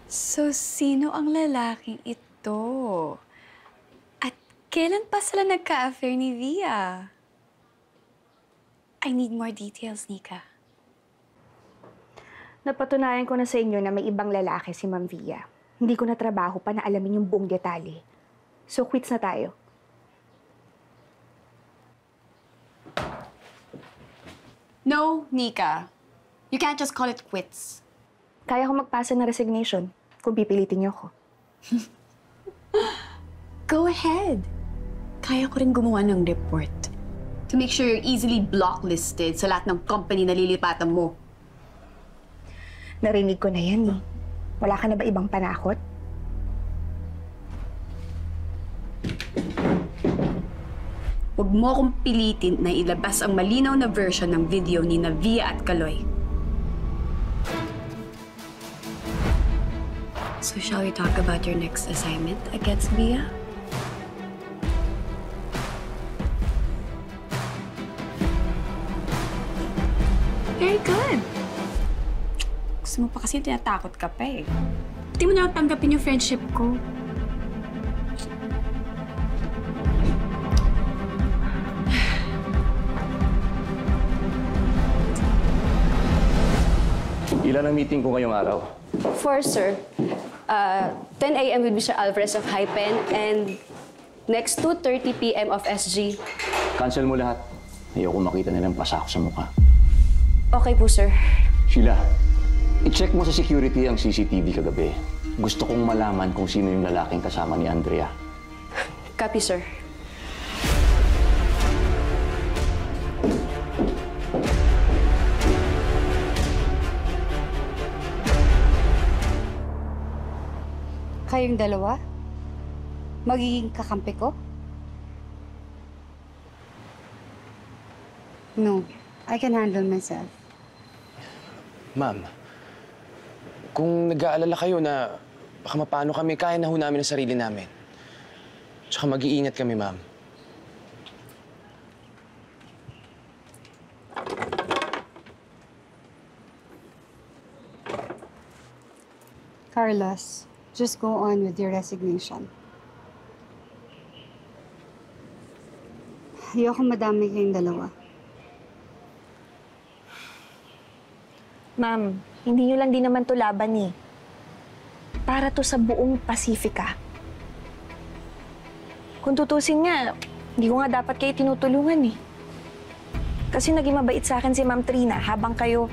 So, sino ang lalaking ito? At kailan pa sila nagka-affair ni Via? I need more details, Nika. Napatunayan ko na sa inyo na may ibang lalaki si Ma'am Via. Hindi ko na trabaho pa na alamin yung buong detalye. So, quits na tayo. No, Nika. You can't just call it quits. Kaya ko magpasa ng resignation kung pipilitin niyo ako. Go ahead. Kaya ko rin gumawa ng report to make sure you're easily blacklisted sa lahat ng company na lilipatan mo. Narinig ko na yan eh. Wala ka na ba ibang panakot? Huwag mo akong pilitin na ilabas ang malinaw na version ng video ni Via at Kaloy. So shall we talk about your next assignment against Via? Very good. Gusto mo pa kasi tinatakot ka pa eh. Pati mo na tanggapin yung friendship ko. Ilan ang meeting ko ngayong araw? 4, sir. 10 a.m. with Mr. Alvarez of Hypen and next 2:30 p.m. of SG. Cancel mo lahat. Ayoko makita nilang pasako sa mukha. Okay po, sir. Sheila, i-check mo sa security ang CCTV kagabi. Gusto kong malaman kung sino yung lalaking kasama ni Andrea. Copy, sir. Kayong dalawa? Magiging kakampi ko? No, I can handle myself. Ma'am, kung nag-aalala kayo na baka mapano kami, kaya na ho namin ang sarili namin. Tsaka mag-iingat kami, ma'am. Carlos, just go on with your resignation. Ayoko madami kayong dalawa. Ma'am, hindi nyo lang din naman to laban eh. Para to sa buong Pasifika. Kung tutusin nga, hindi ko nga dapat kayo tinutulungan eh. Kasi naging mabait sa akin si Ma'am Trina habang kayo...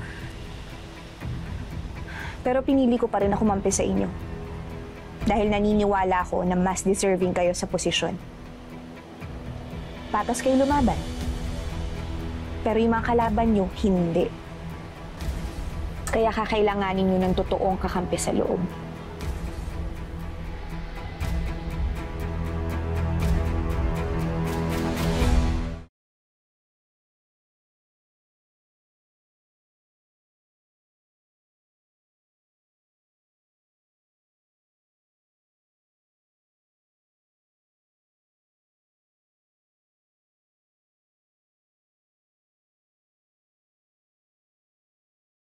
Pero pinili ko pa rin na kumampi sa inyo. Dahil naniniwala ako na mas deserving kayo sa posisyon. Patas kayo lumaban. Pero yung mga kalaban nyo, hindi. Kaya kakailanganin nyo ng totoong kakampi sa loob.